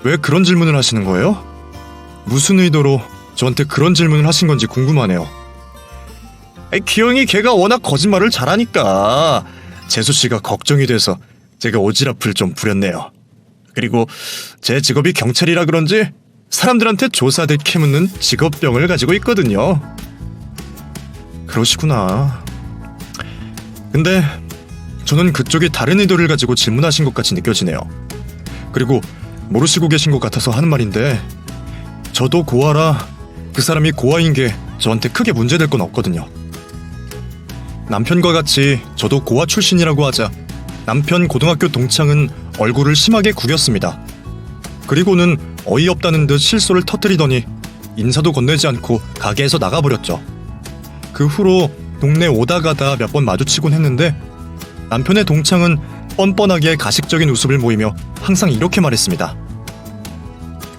왜 그런 질문을 하시는 거예요? 무슨 의도로 저한테 그런 질문을 하신 건지 궁금하네요. 기영이 걔가 워낙 거짓말을 잘하니까 재수씨가 걱정이 돼서 제가 오지랖을 좀 부렸네요. 그리고 제 직업이 경찰이라 그런지 사람들한테 조사대 캐묻는 직업병을 가지고 있거든요. 그러시구나. 근데 저는 그쪽이 다른 의도를 가지고 질문하신 것 같이 느껴지네요. 그리고 모르시고 계신 것 같아서 하는 말인데 저도 고아라 그 사람이 고아인 게 저한테 크게 문제될 건 없거든요. 남편과 같이 저도 고아 출신이라고 하자 남편 고등학교 동창은 얼굴을 심하게 구겼습니다. 그리고는 어이없다는 듯 실소를 터뜨리더니 인사도 건네지 않고 가게에서 나가버렸죠. 그 후로 동네 오다 가다 몇 번 마주치곤 했는데 남편의 동창은 뻔뻔하게 가식적인 웃음을 보이며 항상 이렇게 말했습니다.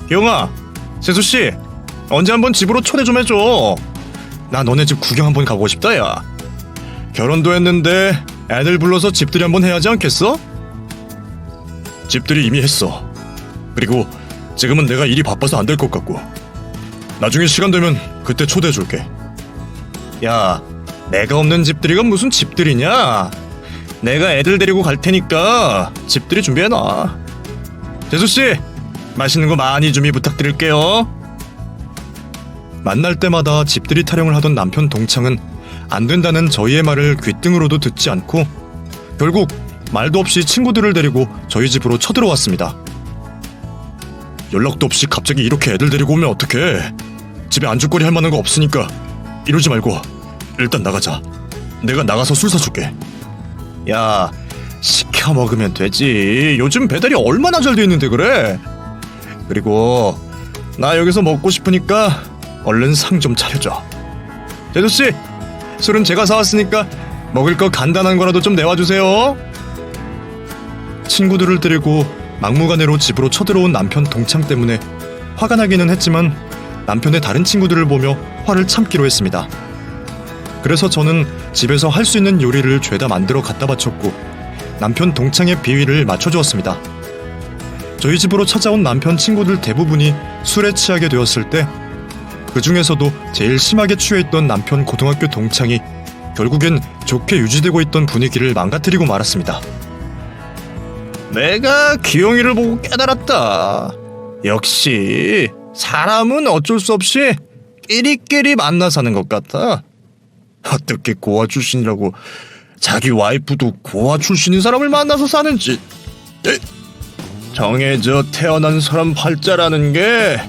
기영아, 재수씨, 언제 한번 집으로 초대 좀 해줘. 나 너네 집 구경 한번 가보고 싶다 야. 결혼도 했는데 애들 불러서 집들이 한번 해야 하지 않겠어? 집들이 이미 했어. 그리고 지금은 내가 일이 바빠서 안 될 것 같고 나중에 시간 되면 그때 초대해줄게. 야, 내가 없는 집들이가 무슨 집들이냐? 내가 애들 데리고 갈 테니까 집들이 준비해놔. 재수씨, 맛있는 거 많이 준비 부탁드릴게요. 만날 때마다 집들이 타령을 하던 남편 동창은 안 된다는 저희의 말을 귓등으로도 듣지 않고 결국 말도 없이 친구들을 데리고 저희 집으로 쳐들어왔습니다. 연락도 없이 갑자기 이렇게 애들 데리고 오면 어떡해. 집에 안주거리 할 만한 거 없으니까 이러지 말고 일단 나가자. 내가 나가서 술 사줄게. 야, 시켜 먹으면 되지. 요즘 배달이 얼마나 잘 돼 있는데 그래. 그리고 나 여기서 먹고 싶으니까 얼른 상 좀 차려줘. 제주씨, 술은 제가 사왔으니까 먹을 거 간단한 거라도 좀 내와주세요. 친구들을 데리고 막무가내로 집으로 쳐들어온 남편 동창 때문에 화가 나기는 했지만 남편의 다른 친구들을 보며 화를 참기로 했습니다. 그래서 저는 집에서 할 수 있는 요리를 죄다 만들어 갖다 바쳤고 남편 동창의 비위를 맞춰주었습니다. 저희 집으로 찾아온 남편 친구들 대부분이 술에 취하게 되었을 때 그 중에서도 제일 심하게 취해있던 남편 고등학교 동창이 결국엔 좋게 유지되고 있던 분위기를 망가뜨리고 말았습니다. 내가 기영이를 보고 깨달았다. 역시 사람은 어쩔 수 없이 끼리끼리 만나 사는 것 같다. 어떻게 고아 출신이라고 자기 와이프도 고아 출신인 사람을 만나서 사는지. 정해져 태어난 사람 팔자라는 게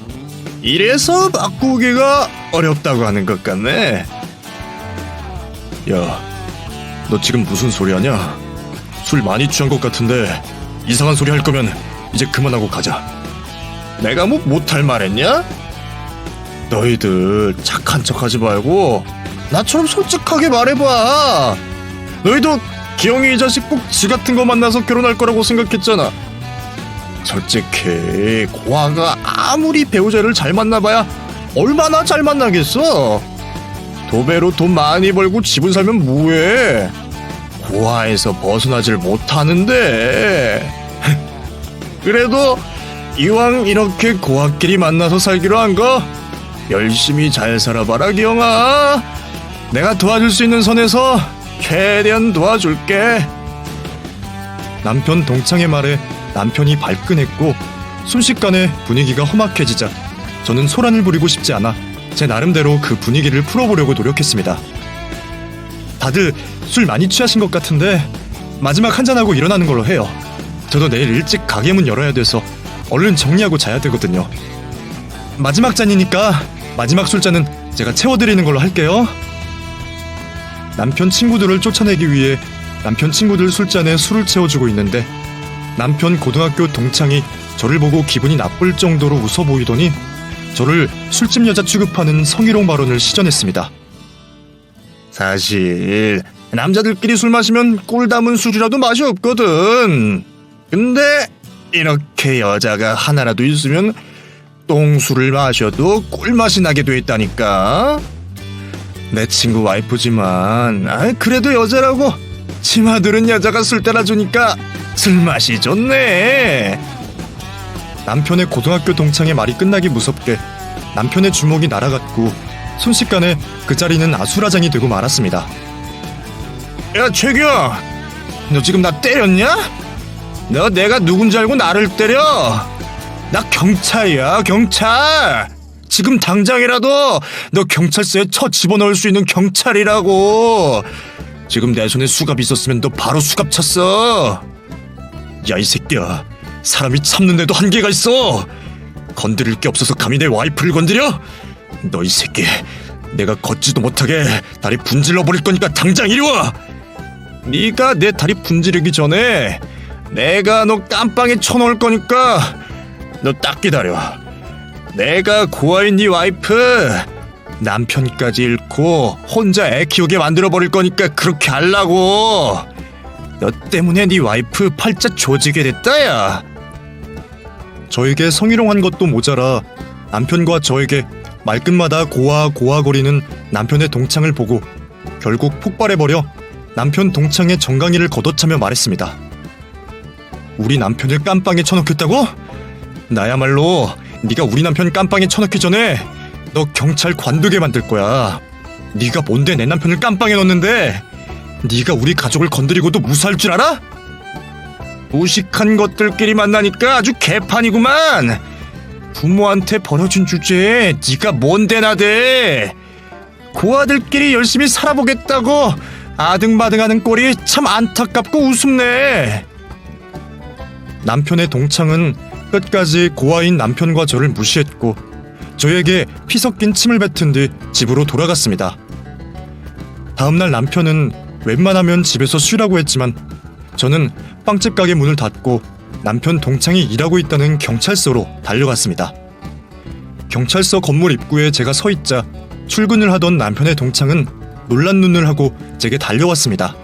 이래서 바꾸기가 어렵다고 하는 것 같네. 야, 너 지금 무슨 소리 하냐? 술 많이 취한 것 같은데 이상한 소리 할 거면 이제 그만하고 가자. 내가 뭐 못할 말 했냐? 너희들 착한 척하지 말고 나처럼 솔직하게 말해봐. 너희도 기영이 이 자식 꼭 지 같은 거 만나서 결혼할 거라고 생각했잖아. 솔직히 고아가 아무리 배우자를 잘 만나봐야 얼마나 잘 만나겠어. 도배로 돈 많이 벌고 집을 살면 뭐해. 고아에서 벗어나질 못하는데. 그래도 이왕 이렇게 고아끼리 만나서 살기로 한 거 열심히 잘 살아봐라 기영아. 내가 도와줄 수 있는 선에서 최대한 도와줄게. 남편 동창의 말에 남편이 발끈했고 순식간에 분위기가 험악해지자 저는 소란을 부리고 싶지 않아 제 나름대로 그 분위기를 풀어보려고 노력했습니다. 다들 술 많이 취하신 것 같은데 마지막 한잔하고 일어나는 걸로 해요. 저도 내일 일찍 가게 문 열어야 돼서 얼른 정리하고 자야 되거든요. 마지막 잔이니까 마지막 술잔은 제가 채워드리는 걸로 할게요. 남편 친구들을 쫓아내기 위해 남편 친구들 술잔에 술을 채워주고 있는데 남편 고등학교 동창이 저를 보고 기분이 나쁠 정도로 웃어 보이더니 저를 술집 여자 취급하는 성희롱 발언을 시전했습니다. 사실 남자들끼리 술 마시면 꿀 담은 술이라도 맛이 없거든. 근데 이렇게 여자가 하나라도 있으면 똥술을 마셔도 꿀맛이 나게 돼 있다니까. 내 친구 와이프지만 그래도 여자라고 치마들은 여자가 술 따라주니까 술맛이 좋네. 남편의 고등학교 동창의 말이 끝나기 무섭게 남편의 주먹이 날아갔고 순식간에 그 자리는 아수라장이 되고 말았습니다. 야 최규야, 너 지금 나 때렸냐? 너 내가 누군지 알고 나를 때려? 나 경찰이야, 경찰. 지금 당장이라도 너 경찰서에 쳐 집어넣을 수 있는 경찰이라고. 지금 내 손에 수갑이 있었으면 너 바로 수갑 찼어. 야 이 새끼야, 사람이 참는데도 한계가 있어. 건드릴 게 없어서 감히 내 와이프를 건드려? 너 이 새끼, 내가 걷지도 못하게 다리 분질러 버릴 거니까 당장 이리 와. 네가 내 다리 분지르기 전에 내가 너 깜빵에 쳐넣을 거니까 너 딱 기다려. 내가 고아인 네 와이프 남편까지 잃고 혼자 애 키우게 만들어버릴 거니까 그렇게 하려고. 너 때문에 네 와이프 팔자 조지게 됐다 야. 저에게 성희롱한 것도 모자라 남편과 저에게 말끝마다 고아거리는 남편의 동창을 보고 결국 폭발해버려 남편 동창의 정강이를 걷어차며 말했습니다. 우리 남편을 깜빵에 쳐넣겠다고? 나야말로 네가 우리 남편 깜빵에 쳐넣기 전에 너 경찰 관두게 만들 거야. 네가 뭔데 내 남편을 깜빵에 넣는데? 네가 우리 가족을 건드리고도 무사할 줄 알아? 무식한 것들끼리 만나니까 아주 개판이구만. 부모한테 버려준 주제에 네가 뭔데 나대. 고아들끼리 열심히 살아보겠다고 아등바등하는 꼴이 참 안타깝고 우습네. 남편의 동창은 끝까지 고아인 남편과 저를 무시했고 저에게 피 섞인 침을 뱉은 뒤 집으로 돌아갔습니다. 다음날 남편은 웬만하면 집에서 쉬라고 했지만 저는 빵집 가게 문을 닫고 남편 동창이 일하고 있다는 경찰서로 달려갔습니다. 경찰서 건물 입구에 제가 서 있자 출근을 하던 남편의 동창은 놀란 눈을 하고 제게 달려왔습니다.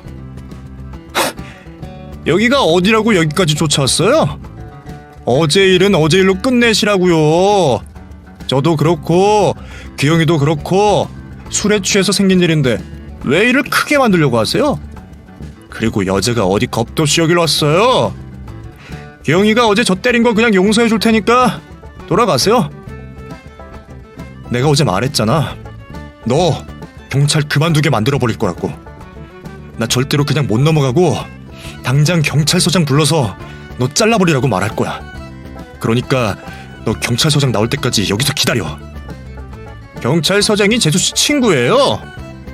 여기가 어디라고 여기까지 쫓아왔어요? 어제 일은 어제 일로 끝내시라고요. 저도 그렇고 규영이도 그렇고 술에 취해서 생긴 일인데 왜 일을 크게 만들려고 하세요? 그리고 여자가 어디 겁도 없이 여기로 왔어요. 규영이가 어제 저 때린 거 그냥 용서해 줄 테니까 돌아가세요. 내가 어제 말했잖아. 너 경찰 그만두게 만들어버릴 거라고. 나 절대로 그냥 못 넘어가고 당장 경찰서장 불러서 너 잘라버리라고 말할 거야. 그러니까 너 경찰서장 나올 때까지 여기서 기다려. 경찰서장이 재수씨 친구예요.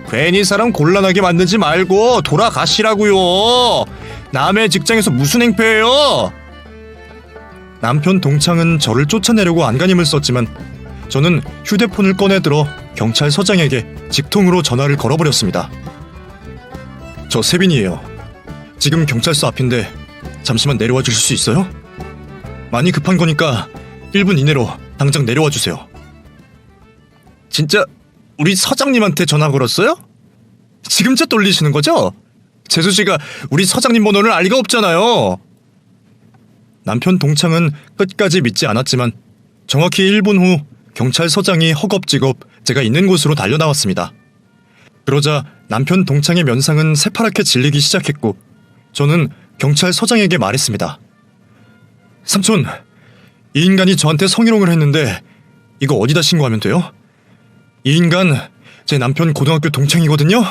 괜히 사람 곤란하게 만들지 말고 돌아가시라고요. 남의 직장에서 무슨 행패예요? 남편 동창은 저를 쫓아내려고 안간힘을 썼지만 저는 휴대폰을 꺼내들어 경찰서장에게 직통으로 전화를 걸어버렸습니다. 저 세빈이에요. 지금 경찰서 앞인데 잠시만 내려와 주실 수 있어요? 많이 급한 거니까 1분 이내로 당장 내려와 주세요. 진짜 우리 서장님한테 전화 걸었어요? 지금쯤 돌리시는 거죠? 재수씨가 우리 서장님 번호를 알 리가 없잖아요. 남편 동창은 끝까지 믿지 않았지만 정확히 1분 후 경찰서장이 허겁지겁 제가 있는 곳으로 달려나왔습니다. 그러자 남편 동창의 면상은 새파랗게 질리기 시작했고 저는 경찰서장에게 말했습니다. 삼촌, 이 인간이 저한테 성희롱을 했는데 이거 어디다 신고하면 돼요? 이 인간 제 남편 고등학교 동창이거든요?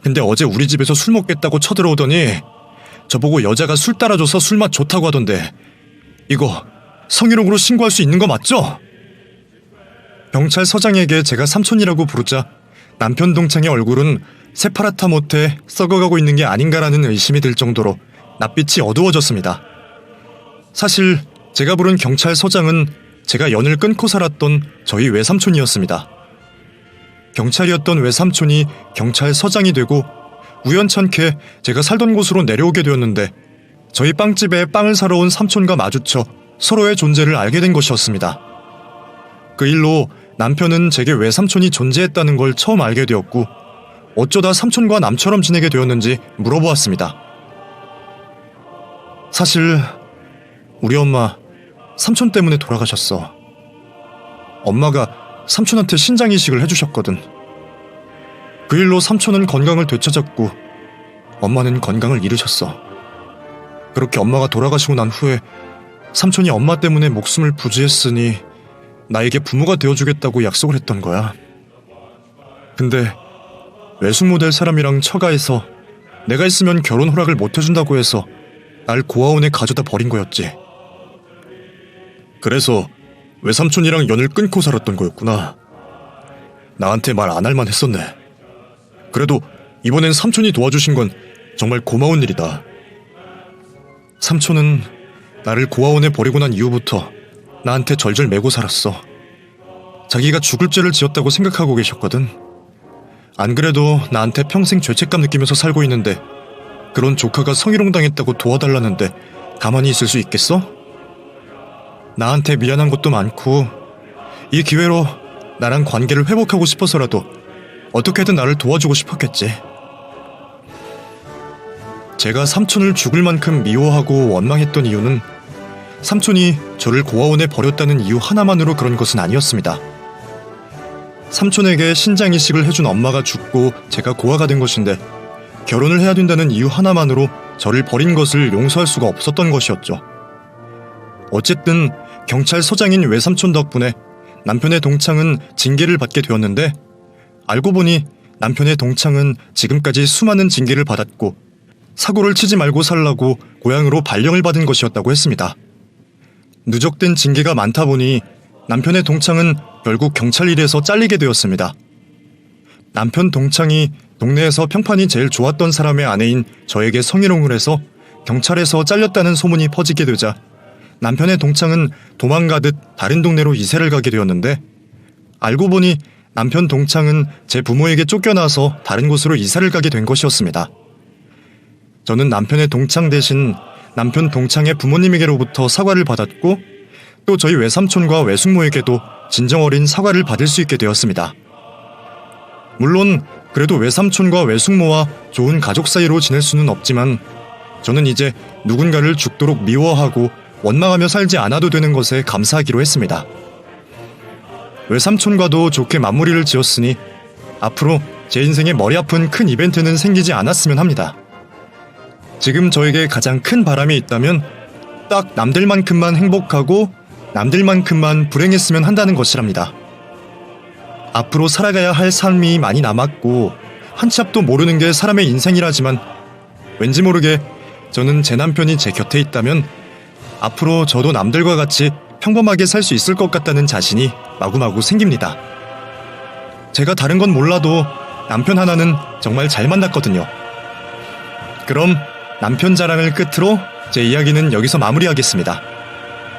근데 어제 우리 집에서 술 먹겠다고 쳐들어오더니 저보고 여자가 술 따라줘서 술맛 좋다고 하던데 이거 성희롱으로 신고할 수 있는 거 맞죠? 경찰서장에게 제가 삼촌이라고 부르자 남편 동창의 얼굴은 새파랗다 못해 썩어가고 있는 게 아닌가라는 의심이 들 정도로 낯빛이 어두워졌습니다. 사실 제가 부른 경찰서장은 제가 연을 끊고 살았던 저희 외삼촌이었습니다. 경찰이었던 외삼촌이 경찰서장이 되고 우연찮게 제가 살던 곳으로 내려오게 되었는데 저희 빵집에 빵을 사러 온 삼촌과 마주쳐 서로의 존재를 알게 된 것이었습니다. 그 일로 남편은 제게 외삼촌이 존재했다는 걸 처음 알게 되었고 어쩌다 삼촌과 남처럼 지내게 되었는지 물어보았습니다. 사실 우리 엄마 삼촌 때문에 돌아가셨어. 엄마가 삼촌한테 신장 이식을 해주셨거든. 그 일로 삼촌은 건강을 되찾았고 엄마는 건강을 잃으셨어. 그렇게 엄마가 돌아가시고 난 후에 삼촌이 엄마 때문에 목숨을 부지했으니 나에게 부모가 되어주겠다고 약속을 했던 거야. 근데 외숙모 될 사람이랑 처가해서 내가 있으면 결혼 허락을 못 해준다고 해서 날 고아원에 가져다 버린 거였지. 그래서 외삼촌이랑 연을 끊고 살았던 거였구나. 나한테 말 안 할 만 했었네. 그래도 이번엔 삼촌이 도와주신 건 정말 고마운 일이다. 삼촌은 나를 고아원에 버리고 난 이후부터 나한테 절절 매고 살았어. 자기가 죽을 죄를 지었다고 생각하고 계셨거든. 안 그래도 나한테 평생 죄책감 느끼면서 살고 있는데 그런 조카가 성희롱 당했다고 도와달라는데 가만히 있을 수 있겠어? 나한테 미안한 것도 많고 이 기회로 나랑 관계를 회복하고 싶어서라도 어떻게든 나를 도와주고 싶었겠지. 제가 삼촌을 죽을 만큼 미워하고 원망했던 이유는 삼촌이 저를 고아원에 버렸다는 이유 하나만으로 그런 것은 아니었습니다. 삼촌에게 신장 이식을 해준 엄마가 죽고 제가 고아가 된 것인데 결혼을 해야 된다는 이유 하나만으로 저를 버린 것을 용서할 수가 없었던 것이었죠. 어쨌든 경찰서장인 외삼촌 덕분에 남편의 동창은 징계를 받게 되었는데 알고 보니 남편의 동창은 지금까지 수많은 징계를 받았고 사고를 치지 말고 살라고 고향으로 발령을 받은 것이었다고 했습니다. 누적된 징계가 많다 보니 남편의 동창은 결국 경찰 일에서 잘리게 되었습니다. 남편 동창이 동네에서 평판이 제일 좋았던 사람의 아내인 저에게 성희롱을 해서 경찰에서 잘렸다는 소문이 퍼지게 되자 남편의 동창은 도망가듯 다른 동네로 이사를 가게 되었는데, 알고 보니 남편 동창은 제 부모에게 쫓겨나서 다른 곳으로 이사를 가게 된 것이었습니다. 저는 남편의 동창 대신 남편 동창의 부모님에게로부터 사과를 받았고, 또 저희 외삼촌과 외숙모에게도 진정 어린 사과를 받을 수 있게 되었습니다. 물론 그래도 외삼촌과 외숙모와 좋은 가족 사이로 지낼 수는 없지만, 저는 이제 누군가를 죽도록 미워하고 원망하며 살지 않아도 되는 것에 감사하기로 했습니다. 외삼촌과도 좋게 마무리를 지었으니 앞으로 제 인생에 머리 아픈 큰 이벤트는 생기지 않았으면 합니다. 지금 저에게 가장 큰 바람이 있다면 딱 남들만큼만 행복하고 남들만큼만 불행했으면 한다는 것이랍니다. 앞으로 살아가야 할 삶이 많이 남았고 한치 앞도 모르는 게 사람의 인생이라지만, 왠지 모르게 저는 제 남편이 제 곁에 있다면 앞으로 저도 남들과 같이 평범하게 살 수 있을 것 같다는 자신이 마구마구 생깁니다. 제가 다른 건 몰라도 남편 하나는 정말 잘 만났거든요. 그럼 남편 자랑을 끝으로 제 이야기는 여기서 마무리하겠습니다.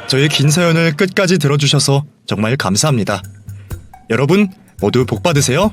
저의 긴 사연을 끝까지 들어주셔서 정말 감사합니다. 여러분 모두 복 받으세요.